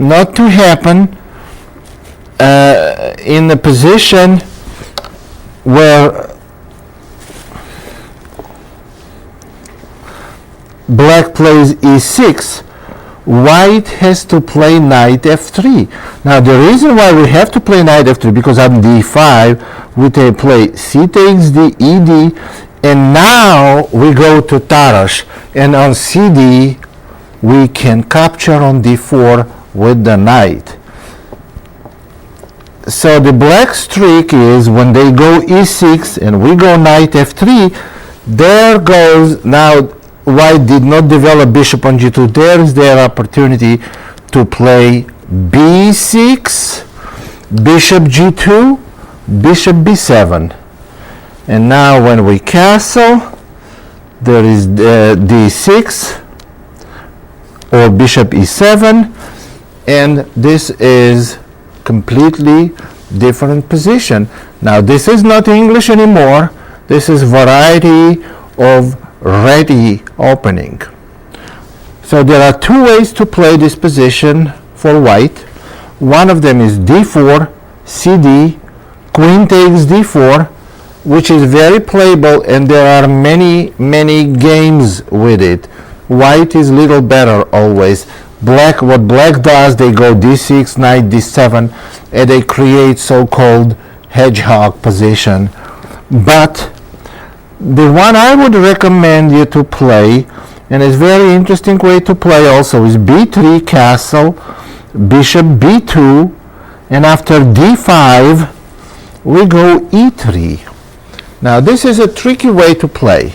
not to happen in a position where black plays e6, white has to play knight f3. Now the reason why we have to play knight f3, because on d5 we play c takes d, ed, and now we go to Tarash, and on cd we can capture on d4 with the knight. So the black's trick is when they go e6 and we go knight f3, there goes, now white did not develop bishop on g2, there is their opportunity to play b6, bishop g2, bishop b7. And now when we castle, there is d6 or bishop e7, and this is completely different position. Now this is not English anymore, this is variety of ready opening. So there are two ways to play this position for white. One of them is d4, cd, queen takes d4, which is very playable, and there are many games with it. White is little better always. Black, what black does, they go d6, knight d7, and they create so-called hedgehog position. But the one I would recommend you to play, and it's very interesting way to play also, is b3 castle, bishop b2, and after d5 we go e3. Now this is a tricky way to play.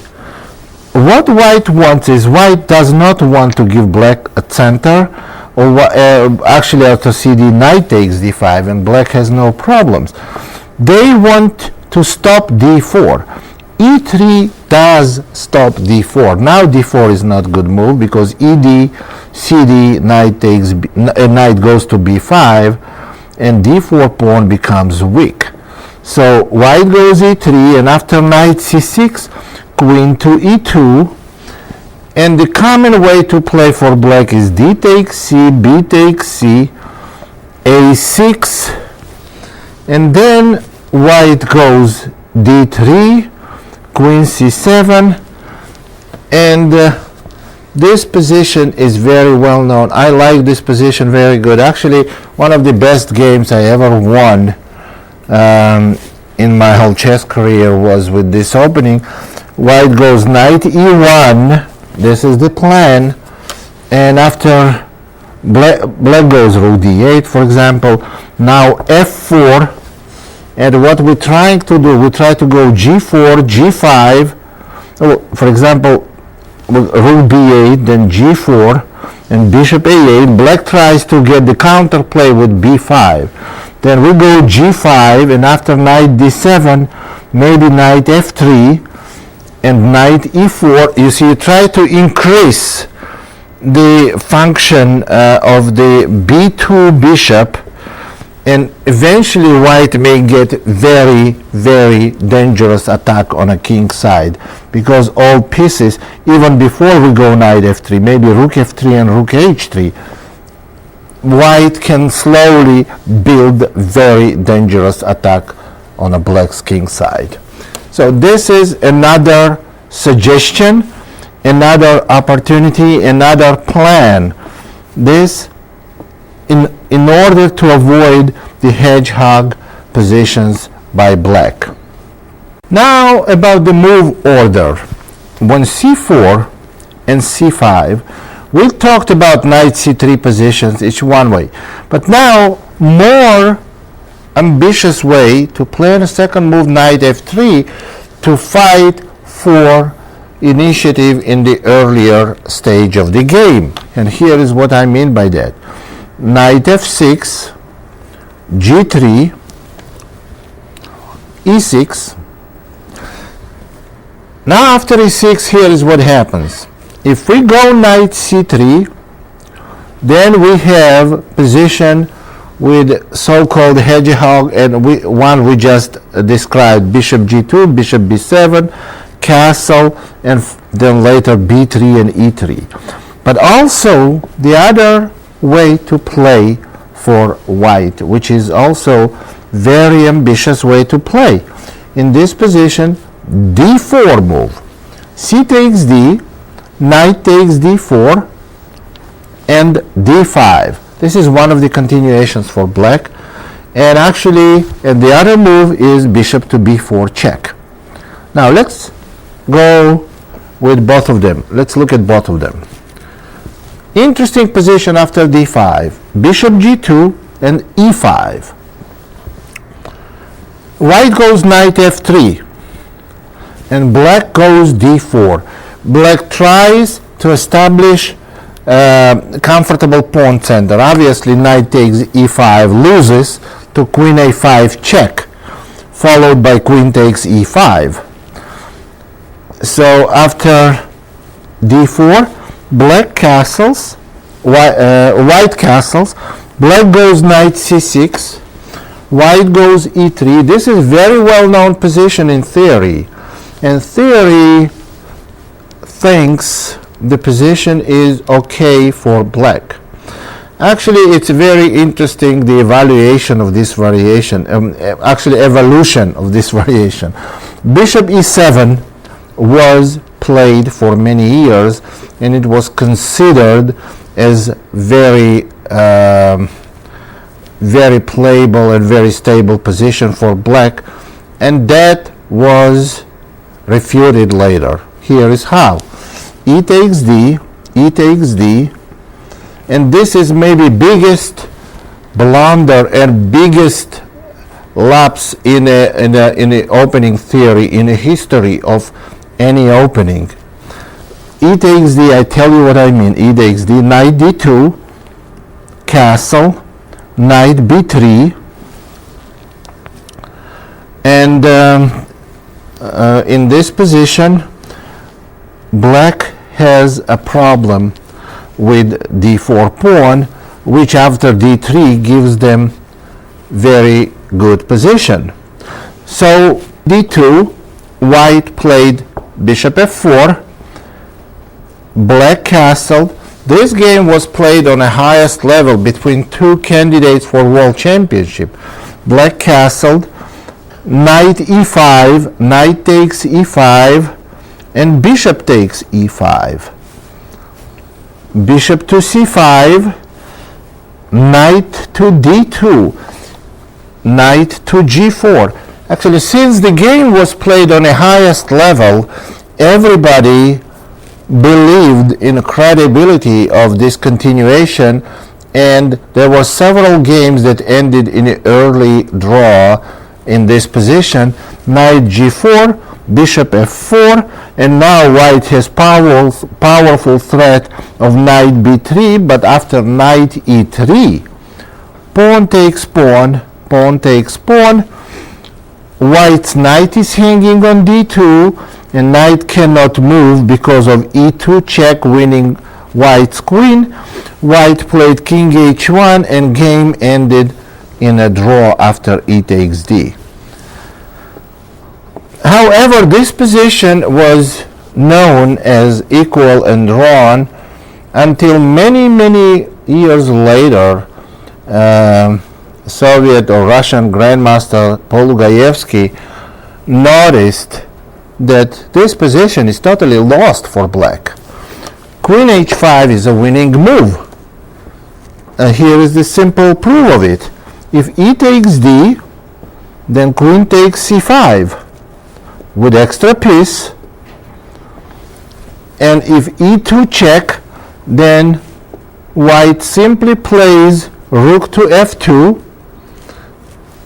What white wants is, white does not want to give black a center, or actually after cd knight takes d5, and black has no problems. They want to stop d4. e3 does stop d4. Now d4 is not good move because ed, cd, knight takes, knight goes to b5, and d4 pawn becomes weak. So white goes e3, and after knight c6, queen to e2, and the common way to play for black is d takes c, b takes c, a6, and then white goes d3, queen c7, and this position is very well known. I like this position very good. Actually, one of the best games I ever won in my whole chess career was with this opening. White goes knight e1, this is the plan, and after black goes rook d8, for example, now f4, and what we're trying to do, we try to go g4, g5, for example, rook b8, then g4, and bishop a8. Black tries to get the counterplay with b5. Then we go g5, and after knight d7, maybe knight f3, and knight e4. You see, you try to increase the function of the b2 bishop, and eventually white may get very dangerous attack on a king side, because all pieces, even before we go knight f3, maybe rook f3 and rook h3, white can slowly build very dangerous attack on a black's king side. So this is another suggestion, another opportunity, another plan. This in order to avoid the hedgehog positions by black. Now about the move order. When c4 and c5, we talked about knight c3 positions, each one way. But now more ambitious way to plan a second move, knight f3, to fight for initiative in the earlier stage of the game. And here is what I mean by that. Knight f6, g3, e6. Now after e6, here is what happens. If we go knight c3, then we have position with so-called hedgehog, and one we just described, bishop g2, bishop b7, castle, and then later b3 and e3. But also the other way to play for white, which is also very ambitious way to play. In this position, d4 move. C takes d, knight takes d4, and d5. This is one of the continuations for black. And actually, and the other move is bishop to b4 check. Now let's go with both of them. Let's look at both of them. Interesting position after d5. Bishop g2 and e5. White goes knight f3 and black goes d4. Black tries to establish comfortable pawn center. Obviously knight takes e5 loses to queen a5 check, followed by queen takes e5. So after d4, black castles, white castles, black goes knight c6, white goes e3. This is very well known position in theory, and theory thinks the position is okay for black. Actually, it's very interesting, the evaluation of this variation, actually evolution of this variation. Bishop e7 was played for many years, and it was considered as very very playable and very stable position for black, and that was refuted later. Here is how. E takes d, e takes d, and this is maybe biggest blunder and biggest lapse in a opening theory, in a history of any opening. E takes d, I tell you what I mean. E takes d, knight d2, castle, knight b3, and in this position black has a problem with d4 pawn, which after d3 gives them very good position. So d2, white played bishop f4, black castled. This game was played on the highest level between two candidates for world championship. Black castled, knight e5, knight takes e5, and bishop takes e5. Bishop to c5, knight to d2, knight to g4. Actually, since the game was played on the highest level, everybody believed in the credibility of this continuation, and there were several games that ended in an early draw in this position. Knight g4, bishop f4, and now white has powerful threat of knight b3, but after knight e3, pawn takes pawn, pawn takes pawn, white's knight is hanging on d2, and knight cannot move because of e2 check, winning white's queen. White played king h1, and game ended in a draw after e takes d. However, this position was known as equal and drawn until many years later. Soviet or Russian Grandmaster Polugaevsky noticed that this position is totally lost for black. Queen h5 is a winning move. Here is the simple proof of it. If e takes d, then queen takes c5 with extra piece, and if e2 check, then white simply plays rook to f2,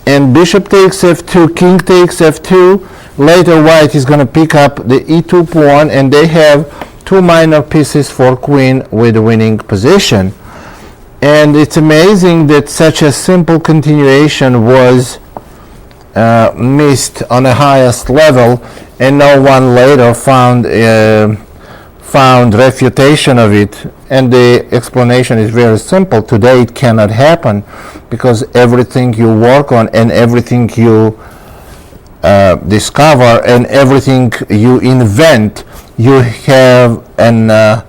and bishop takes f2, king takes f2. Later white is going to pick up the e2 pawn, and they have two minor pieces for queen with winning position. And it's amazing that such a simple continuation was missed on the highest level, and no one later found refutation of it. And the explanation is very simple. Today it cannot happen because everything you work on and everything you discover and everything you invent, you have a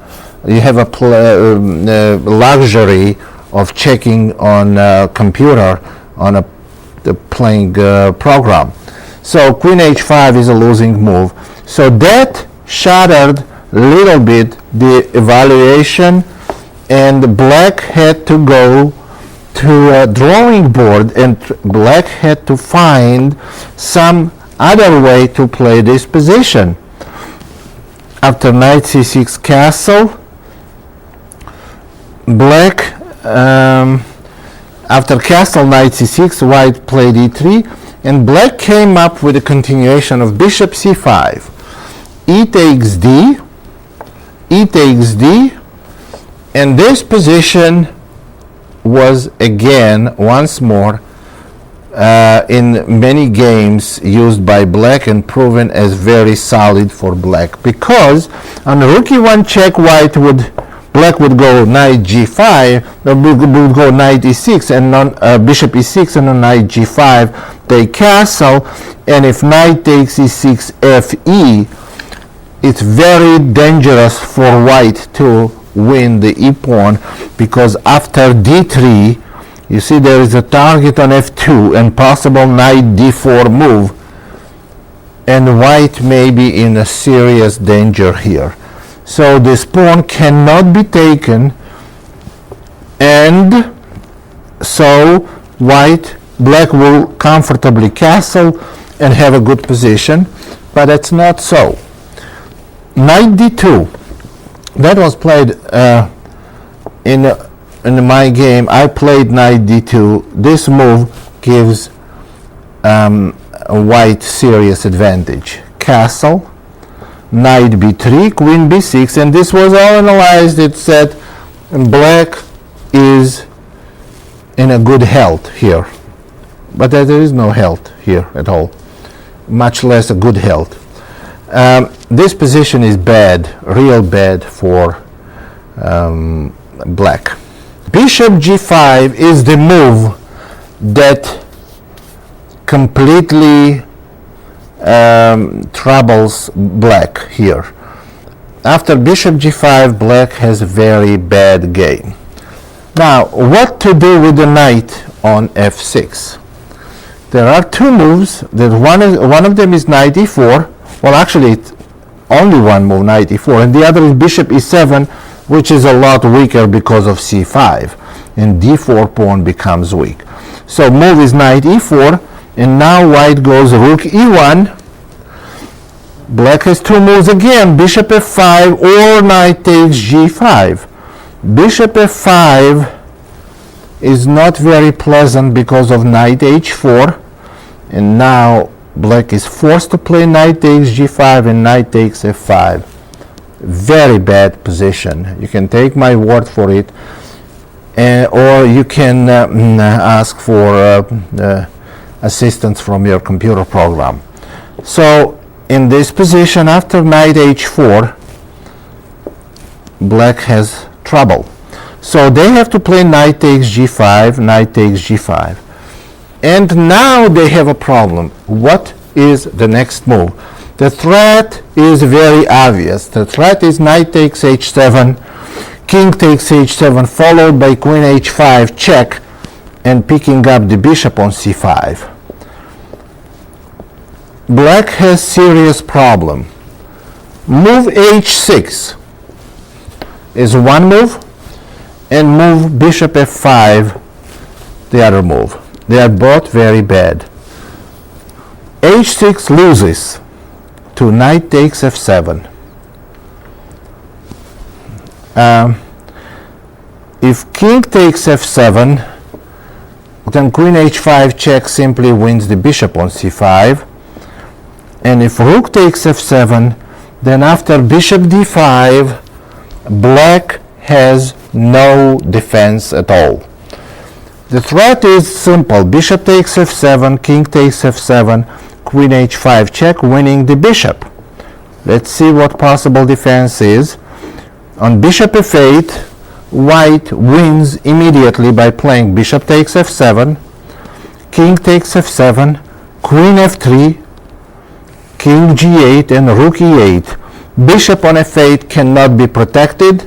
luxury of checking on a computer on the playing program. So queen h5 is a losing move. So that shattered a little bit the evaluation, and black had to go to a drawing board, and black had to find some other way to play this position. After knight c6 castle, black, after castle knight c6, white played e3, and black came up with a continuation of bishop c5. E takes d, e takes d, and this position was again, once more, in many games used by black and proven as very solid for black, because on rook e1 check, black would go knight g5, would go knight e6, and on bishop e6, and on knight g5 they castle, and if knight takes e6 fe, it's very dangerous for white to win the e-pawn, because after d3, you see there is a target on f2 and possible knight d4 move, and white may be in a serious danger here. So this pawn cannot be taken, and so black will comfortably castle and have a good position, but it's not so. Knight d2, that was played in my game. I played knight d2. This move gives white serious advantage. Castle, knight b3, queen b6, and this was all analyzed. It said black is in a good health here, but there is no health here at all, much less a good health. This position is bad, real bad for black. Bishop g5 is the move that completely troubles black here. After bishop g5, black has a very bad game. Now, what to do with the knight on f6? There are two moves. One of them is knight e4. Well, actually, it's only one move, knight e4, and the other is bishop e7, which is a lot weaker because of c5, and d4 pawn becomes weak. So move is knight e4, and now white goes rook e1. Black has two moves again, bishop f5 or knight takes g5. Bishop f5 is not very pleasant because of knight h4, and now black is forced to play knight takes g5 and knight takes f5. Very bad position. You can take my word for it, or you can ask for assistance from your computer program. So in this position, after knight h4, black has trouble. So they have to play knight takes g5, knight takes g5. And now they have a problem. What is the next move? The threat is very obvious. The threat is knight takes h7, king takes h7, followed by queen h5 check, and picking up the bishop on c5. Black has serious problem. Move h6 is one move, and move bishop f5 the other move. They are both very bad. h6 loses to knight takes f7. If king takes f7, then queen h5 check simply wins the bishop on c5. And if rook takes f7, then after bishop d5, black has no defense at all. The threat is simple. Bishop takes f7, king takes f7, queen h5 check, winning the bishop. Let's see what possible defense is. On bishop f8, white wins immediately by playing bishop takes f7, king takes f7, queen f3, king g8, and rook e8. Bishop on f8 cannot be protected,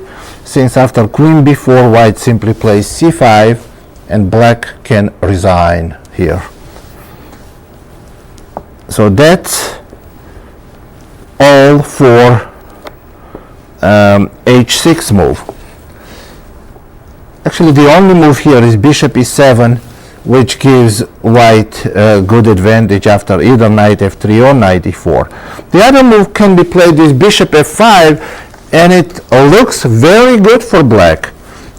since after queen b4 white simply plays c5 and black can resign here. So that's all for h6 move. Actually, the only move here is bishop e7, which gives white a good advantage after either knight f3 or knight e4. The other move can be played is bishop f5, and it looks very good for black.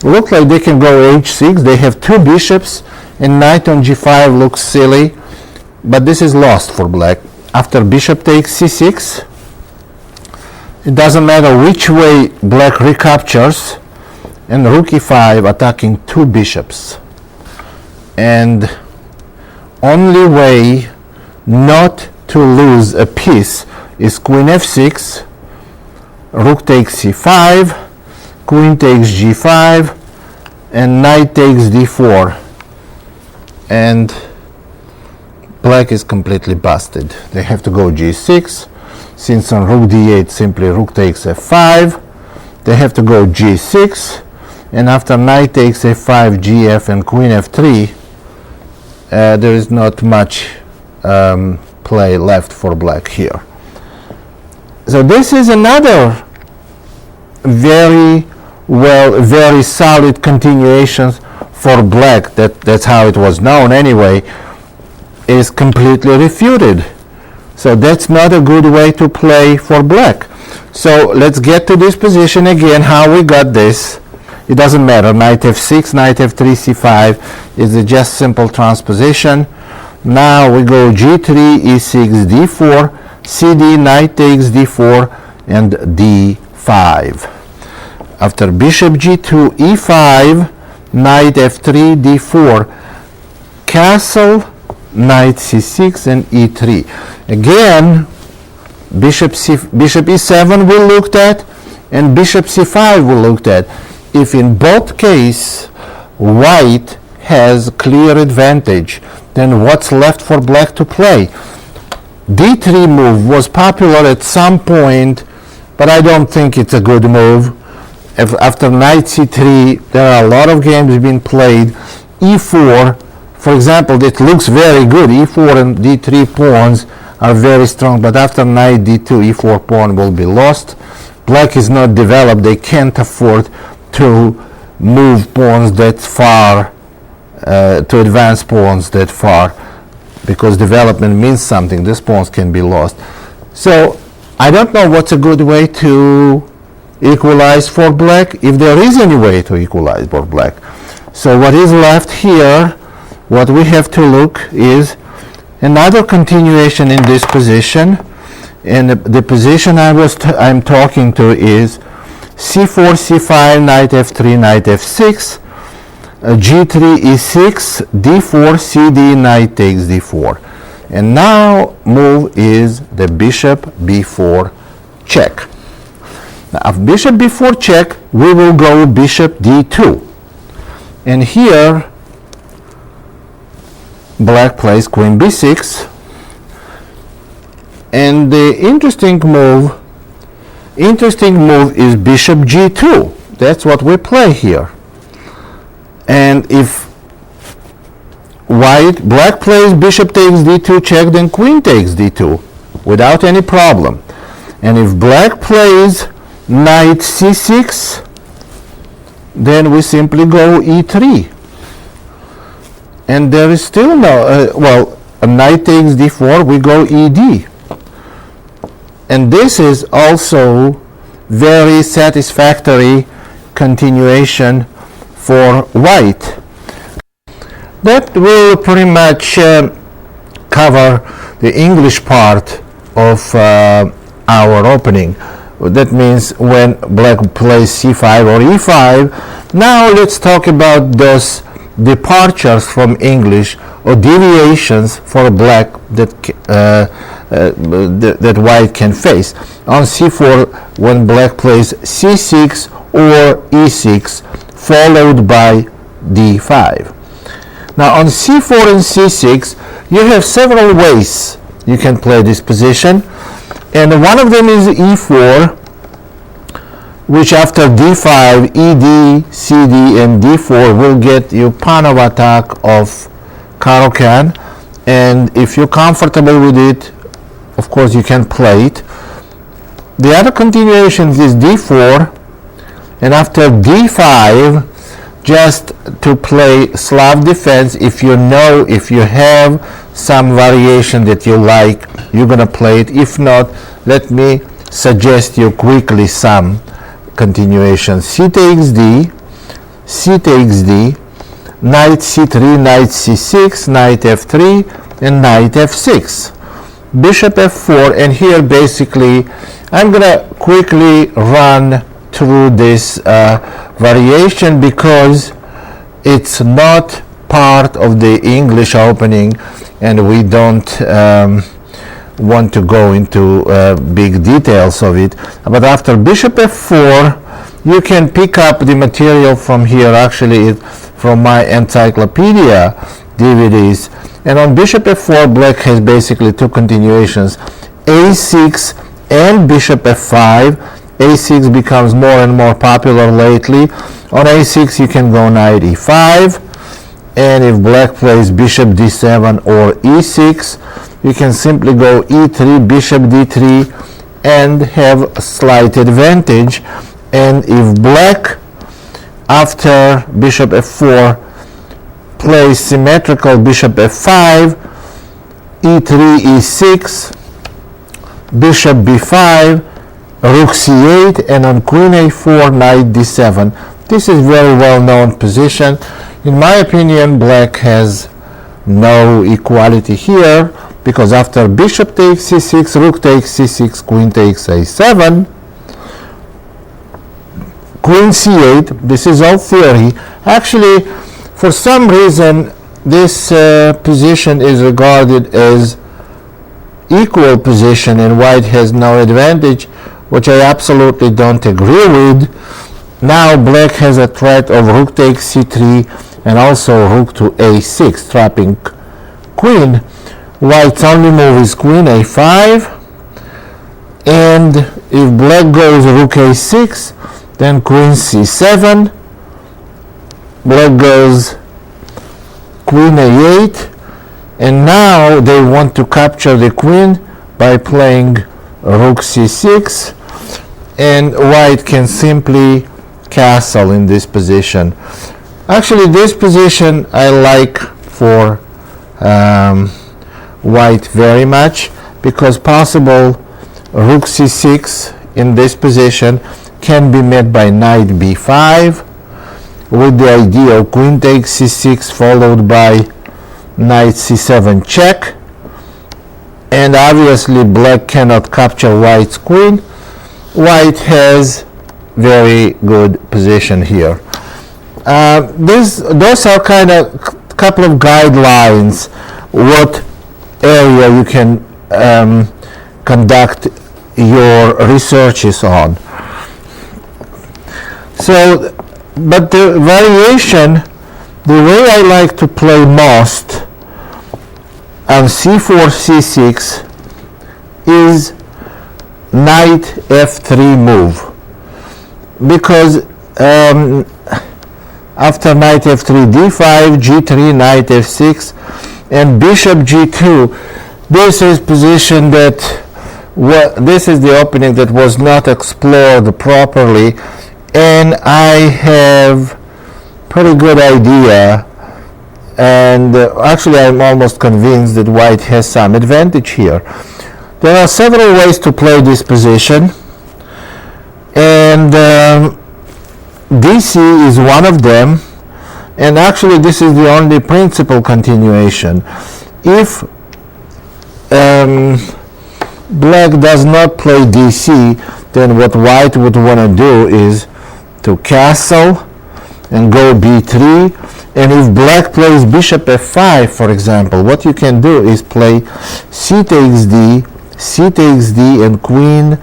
Looks like they can go h6. They have two bishops, and knight on g5 looks silly, but this is lost for black. After bishop takes c6, it doesn't matter which way black recaptures, and rook e5 attacking two bishops. And only way not to lose a piece is queen f6, rook takes c5, queen takes g5, and knight takes d4, and black is completely busted. They have to go g6. Since on rook d8 simply rook takes f5, they have to go g6, and after knight takes f5, gf, and queen f3, there is not much play left for black here. So this is another very solid continuation for black. That's how it was known anyway, is completely refuted. So that's not a good way to play for black. So let's get to this position again, how we got this. It doesn't matter, knight f6, knight f3, c5 is just simple transposition. Now we go g3, e6, d4, cd, knight takes d4, and d5. After bishop g2, e5, knight f3, d4, castle, knight c6, and e3. Again, bishop e7 we looked at, and bishop c5 we looked at. If in both cases white has clear advantage, then what's left for black to play? d3 move was popular at some point, but I don't think it's a good move. After knight c3, there are a lot of games being played. e4, for example, it looks very good. e4 and d3 pawns are very strong, but after knight d2, e4 pawn will be lost. Black is not developed. They can't afford to move pawns that far, to advance pawns that far, because development means something. These pawns can be lost. So I don't know what's a good way to equalize for black, if there is any way to equalize for black. So what is left here, what we have to look is another continuation in this position, and the position I'm talking to is c4, c5, knight f3, knight f6, g3, e6, d4, cd, knight takes d4. And now move is the bishop b4 check. Now after bishop b4 check, we will go bishop d2. And here black plays queen b6, and the interesting move is bishop g2. That's what we play here. And if black plays bishop takes d2 check, then queen takes d2 without any problem. And if black plays knight c6, then we simply go e3. And there is still no, a knight takes d4, we go ed. And this is also very satisfactory continuation for white. That will pretty much cover the English part of our opening. That means when black plays c5 or e5. Now let's talk about those departures from English or deviations for black that white can face. On c4, when black plays c6 or e6, followed by d5. Now on c4 and c6, you have several ways you can play this position, and one of them is e4, which after d5, ed, cd, and d4 will get you pawn of attack of Caro-Kann. And if you're comfortable with it, of course you can play it. The other continuations is d4, and after d5, just to play Slav defense. If you have some variation that you like, you're gonna play it. If not, let me suggest you quickly some continuations. C takes d, c takes d, knight c3, knight c6, knight f3, and knight f6, bishop f4. And here basically I'm gonna quickly run through this variation because it's not part of the English opening and we don't want to go into big details of it. But after bishop f4, you can pick up the material from here, actually from my encyclopedia DVDs. And on bishop f4, black has basically two continuations, a6 and bishop f5. a6 becomes more and more popular lately. On a6 you can go knight e5, and if black plays bishop d7 or e6, you can simply go e3, bishop d3, and have a slight advantage. And if black after bishop f4 plays symmetrical bishop f5, e3, e6, bishop b5, rook c8, and on queen a4, knight d7. This is very well known position. In my opinion, black has no equality here, because after bishop takes c6, rook takes c6, queen takes a7, queen c8. This is all theory. Actually, for some reason, this position is regarded as equal position and white has no advantage, which I absolutely don't agree with. Now black has a threat of rook takes c3 and also rook to a6, trapping queen. White's only move is queen a5, and if black goes rook a6, then queen c7, black goes queen a8, and now they want to capture the queen by playing rook c6, and white can simply castle in this position. Actually, this position I like for white very much, because possible rook c6 in this position can be met by knight b5 with the idea of queen takes c6 followed by knight c7 check. And obviously black cannot capture white's queen. White has very good position here. Those are kind of couple of guidelines what area you can conduct your researches on. So, but the variation, the way I like to play most on c4, c6 is knight f3 move, because after knight f3, d5, g3, knight f6, and bishop g2, this is position that this is the opening that was not explored properly, and I have pretty good idea, and actually I'm almost convinced that white has some advantage here. There are several ways to play this position, and DC is one of them, and actually this is the only principal continuation. If black does not play DC, then what white would want to do is to castle and go b3, and if black plays bishop f5, for example, what you can do is play c takes d, and queen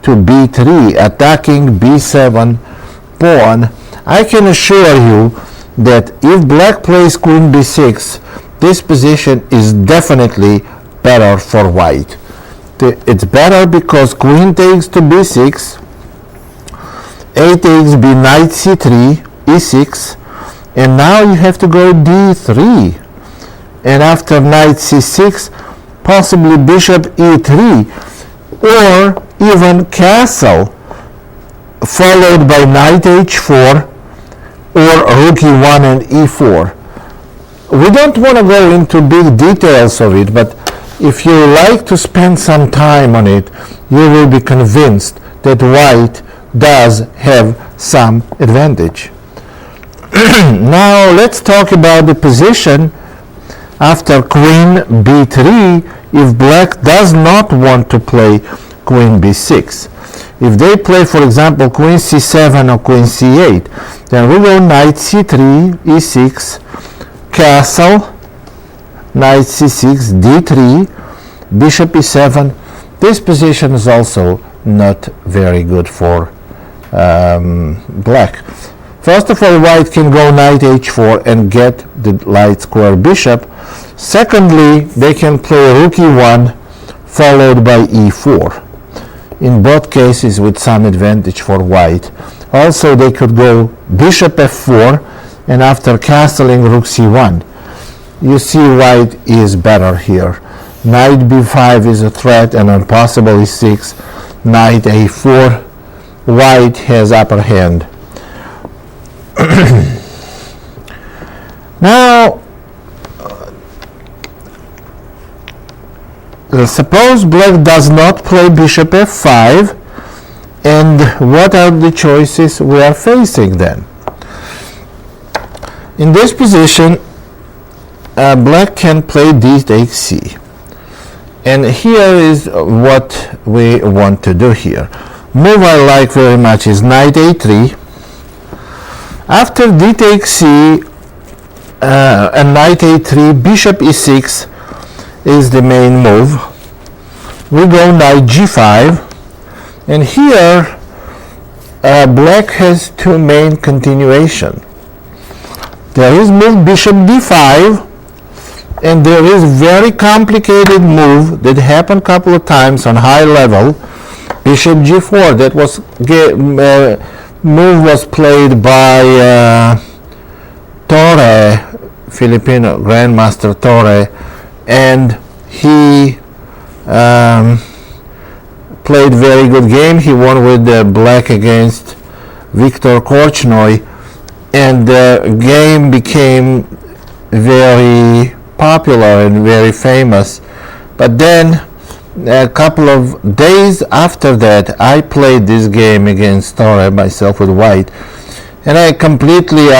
to b3, attacking b7 pawn. I can assure you that if black plays queen b6, this position is definitely better for white. It's better because queen takes to b6, a takes b, knight c3, e6, and now you have to go d3, and after knight c6, possibly bishop e3, or even castle, followed by knight h4, or rook e1 and e4. We don't want to go into big details of it, but if you like to spend some time on it, you will be convinced that white does have some advantage. Now let's talk about the position after queen b3 if black does not want to play queen b6. If they play, for example, queen c7 or queen c8, then we go knight c3, e6, castle, knight c6, d3, bishop e7. This position is also not very good for black. First of all, white can go knight h4 and get the light square bishop. Secondly, they can play rook e1 followed by e4. In both cases with some advantage for white. Also, they could go bishop f4 and after castling rook c1. You see white is better here. Knight b5 is a threat and on possible e6. Knight a4. White has upper hand. Now, suppose black does not play bishop f5, and what are the choices we are facing then? In this position, black can play d takes c. And here is what we want to do here. Move I like very much is knight a3. After d takes c and knight a3, bishop e6 is the main move. We go knight g5, and here black has two main continuation. There is move bishop d5, and there is very complicated move that happened a couple of times on high level, bishop g4. That was move was played by Torre, Filipino Grandmaster Torre, and he played very good game. He won with black against Viktor Korchnoi, and the game became very popular and very famous. But then a couple of days after that, I played this game against Torre myself with white, and I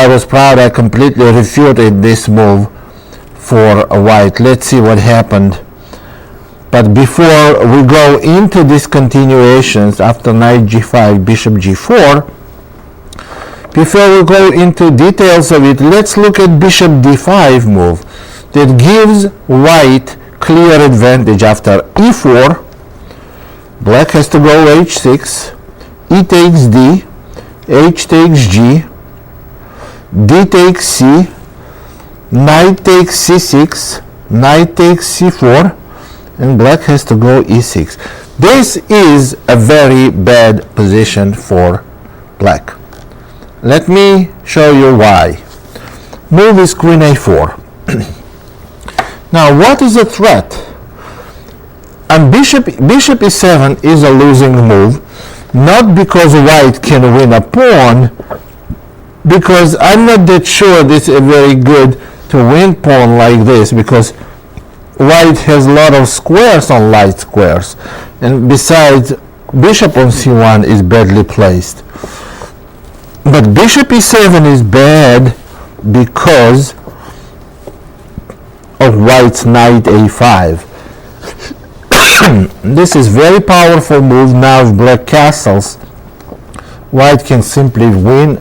was proud, I completely refuted this move for white. Let's see what happened. But before we go into these continuations after knight g5, bishop g4, before we go into details of it, let's look at bishop d5 move that gives white clear advantage. After e4, black has to go h6, e takes d, h takes g, d takes c, knight takes c6, knight takes c4, and black has to go e6. This is a very bad position for black. Let me show you why. Move is queen a4. Now, what is a threat? And bishop e7 is a losing move, not because white can win a pawn, because I'm not that sure this is very good to win pawn like this, because white has a lot of squares on light squares, and besides, bishop on c1 is badly placed. But bishop e7 is bad because of white's knight a5. This is very powerful move. Now if black castles, white can simply win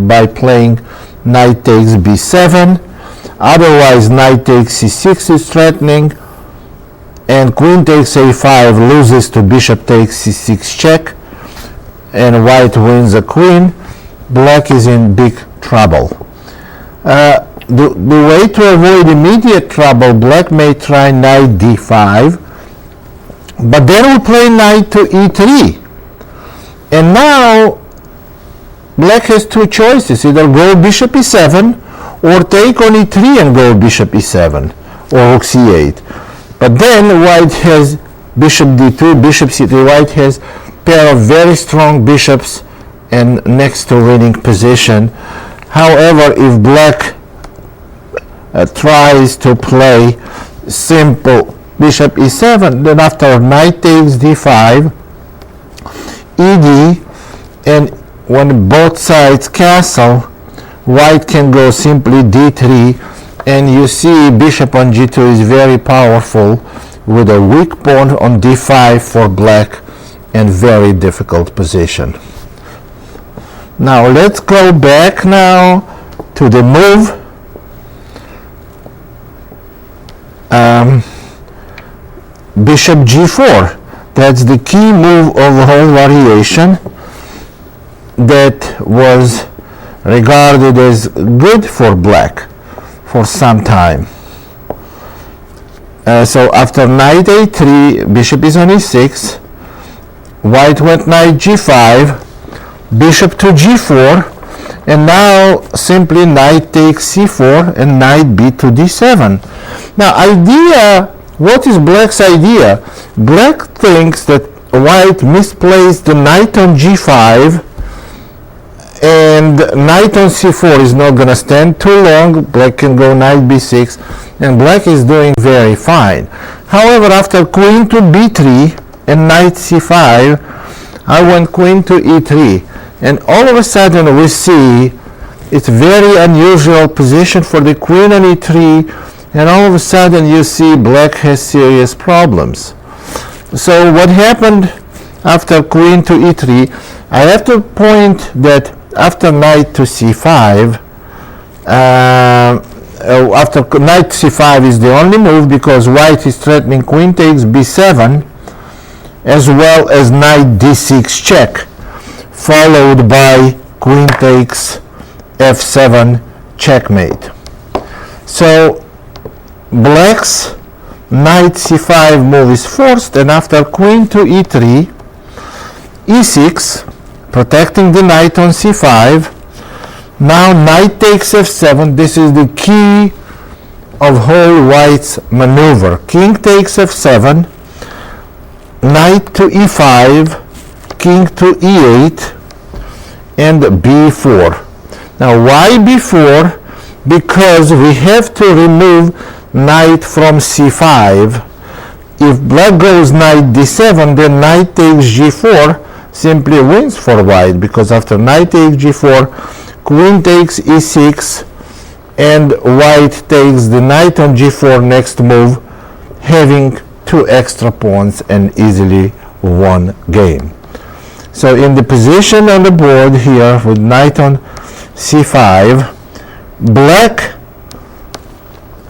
by playing knight takes b7. Otherwise, knight takes c6 is threatening, and queen takes a5 loses to bishop takes c6 check, and white wins a queen. Black is in big trouble. The way to avoid immediate trouble, black may try knight d5, but then we play knight to e3. And now black has two choices, either go bishop e7 or take on e3 and go bishop e7 or rook c8. But then white has bishop d2, bishop c3. White has pair of very strong bishops and next to winning position. However, if black tries to play simple bishop e7, then after knight takes d5, ed, and when both sides castle, white can go simply d3, and you see bishop on g2 is very powerful with a weak pawn on d5 for black and very difficult position. Now let's go back now to the move. Bishop g4. That's the key move of the whole variation that was regarded as good for black for some time. So after knight a3, bishop is on e6, white went knight g5, bishop to g4, and now simply knight takes c4 and knight b to d7. Now what is black's idea? Black thinks that white misplaced the knight on g5 and knight on c4 is not going to stand too long. Black can go knight b6 and black is doing very fine. However, after queen to b3 and knight c5, I went queen to e3, and all of a sudden we see it's very unusual position for the queen on e3, and all of a sudden you see black has serious problems. So what happened after queen to e3? I have to point that after knight to c5, after knight c5 is the only move because white is threatening queen takes b7 as well as knight d6 check, followed by queen takes f7 checkmate. So black's knight c5 move is forced, and after queen to e3, e6, protecting the knight on c5. Now knight takes f7. This is the key of whole white's maneuver. King takes f7, knight to e5, king to e8, and b4. Now why b4? Because we have to remove knight from c5. If black goes knight d7, then knight takes g4 simply wins for white, because after knight takes g4, queen takes e6, and white takes the knight on g4 next move, having two extra pawns and easily won game. So in the position on the board here with knight on c5, black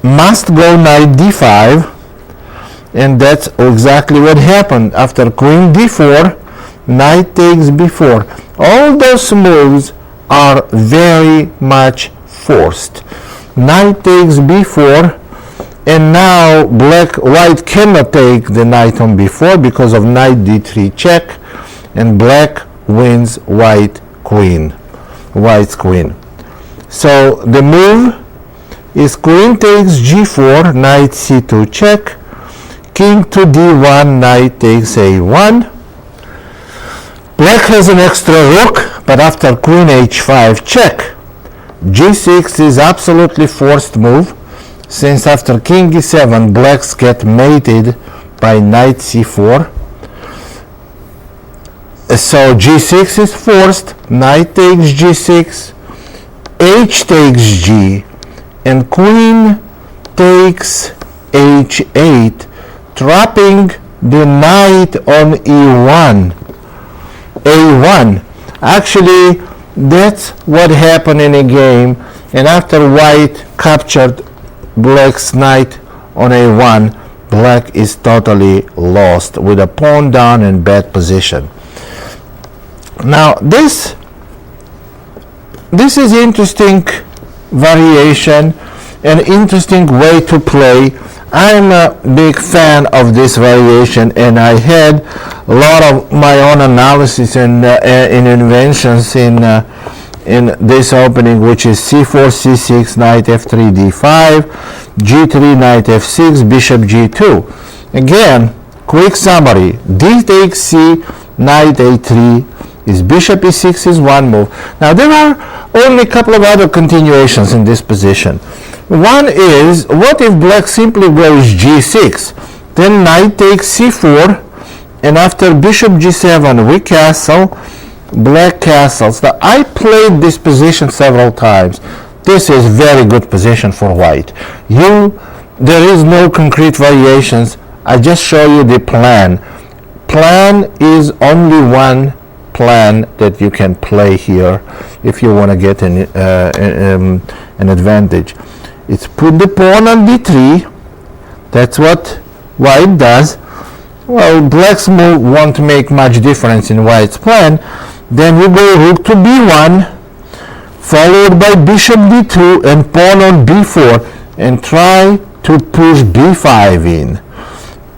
must go knight d5, and that's exactly what happened. After queen d4, knight takes b4. All those moves are very much forced. Knight takes b4, and now white cannot take the knight on b4 because of knight d3 check, and black wins white's queen. So the move is queen takes g4, knight c2 check, king to d1, knight takes a1. Black has an extra rook, but after queen h5 check, g6 is absolutely forced move, since after king e7 blacks get mated by knight c4. So g6 is forced, knight takes g6, h takes g, and queen takes h8, trapping the knight on e1. a1. Actually, that's what happened in a game, and after white captured black's knight on a1, black is totally lost with a pawn down and bad position. Now this is interesting variation, an interesting way to play. I'm a big fan of this variation, and I had a lot of my own analysis and inventions in in this opening, which is c4, c6, knight f3, d5, g3, knight f6, bishop g2. Again, quick summary: d takes c, knight a3 is bishop e6 is one move. Now there are only a couple of other continuations in this position. One is, what if black simply goes g6, then knight takes c4, and after bishop g7 we castle, black castles. Now I played this position several times. This is very good position for white. There is no concrete variations. I just show you the plan. Plan is only one plan that you can play here if you want to get an advantage. It's put the pawn on d3. That's what white does. Well, black's move won't make much difference in white's plan. Then we go rook to b1, followed by bishop d2 and pawn on b4, and try to push b5 in.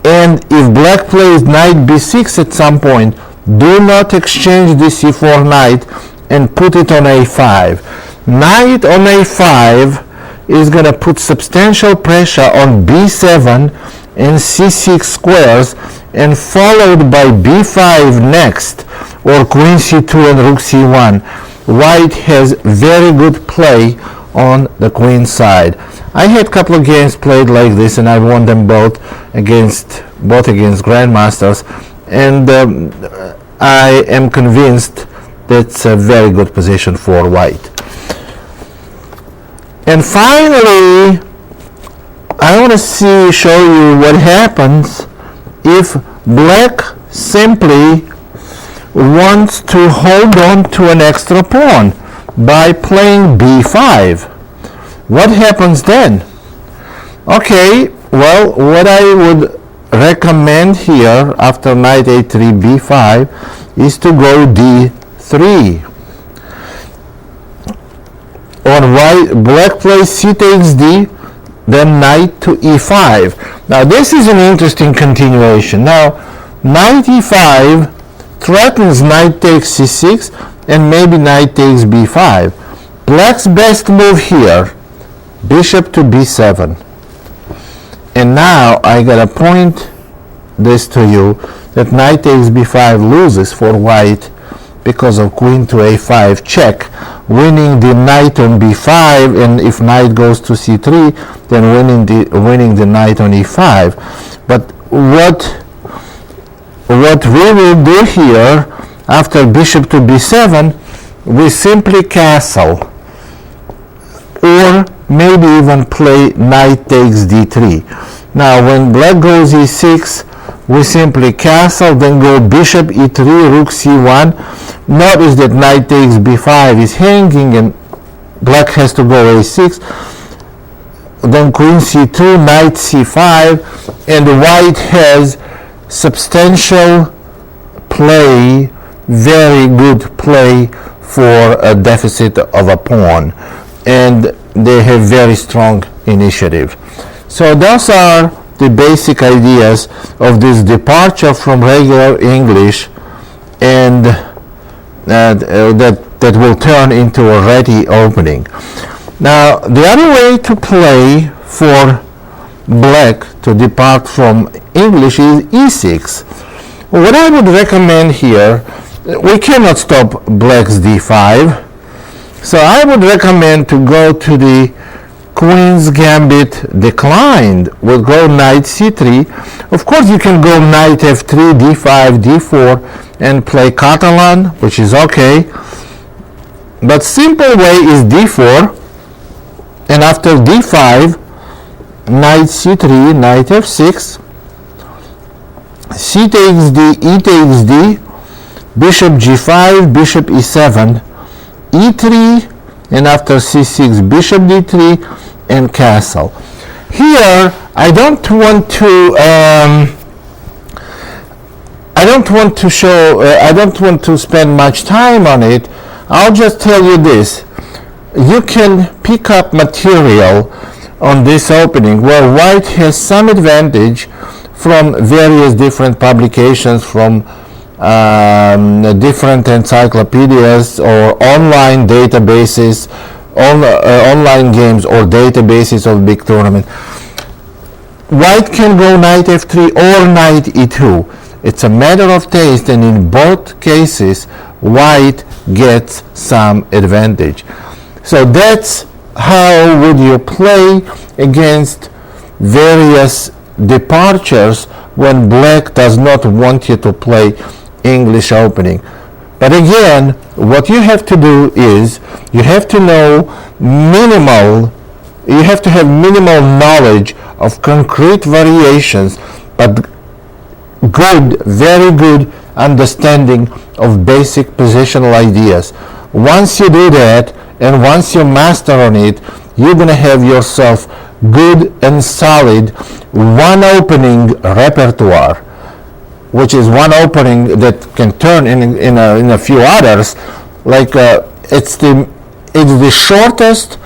And if black plays knight b6 at some point, do not exchange the c4 knight and put it on a5. Knight on a5 is going to put substantial pressure on b7 and c6 squares, and followed by b5 next, or queen c2 and rook c1. White has very good play on the queen side. I had a couple of games played like this, and I won them both against grandmasters, and I am convinced that's a very good position for white. And finally, I want to show you what happens if black simply wants to hold on to an extra pawn by playing b5. What happens then? Okay, well, what I would recommend here after knight a3, b5 is to go d3. On white, black plays c takes d, then knight to e5. Now this is an interesting continuation. Now knight e5 threatens knight takes c6, and maybe knight takes b5. Black's best move here, bishop to b7. And now I gotta point this to you, that knight takes b5 loses for white because of queen to a5 check, winning the knight on b5, and if knight goes to c3, then winning the knight on e5. But what we will do here after bishop to b7, we simply castle, or maybe even play knight takes d3. Now when black goes e6, we simply castle, then go bishop e3, rook c1. Notice that knight takes b5 is hanging, and black has to go a6. Then queen c2, knight c5, and white has substantial play, very good play for a deficit of a pawn, and they have very strong initiative. So those are the basic ideas of this departure from regular English, and that will turn into a ready opening. Now the other way to play for black to depart from English is e6. What I would recommend here, we cannot stop black's d5, so I would recommend to go to the Queen's Gambit declined. We'll go knight c3. Of course you can go knight f3, d5, d4 and play Catalan, which is okay, but simple way is d4, and after d5 knight c3, knight f6, c takes d, e takes d, bishop g5, bishop e7, e3, and after c6 bishop d3 and castle. Here I don't want to spend much time on it. I'll just tell you this: you can pick up material on this opening where white has some advantage from various different publications, from different encyclopedias or online databases, online games or databases of big tournament. White can go knight f3 or knight e2. It's a matter of taste, and in both cases white gets some advantage. So that's how would you play against various departures when black does not want you to play English opening. But again, what you have to do is you have to know you have to have minimal knowledge of concrete variations, but very good understanding of basic positional ideas. Once you do that, and once you master on it, you're going to have yourself good and solid one opening repertoire, which is one opening that can turn in a few others. Like it's the shortest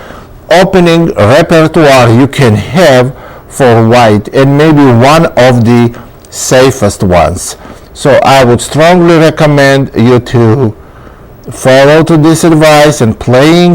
opening repertoire you can have for white, and maybe one of the safest ones. So I would strongly recommend you to follow to this advice and play English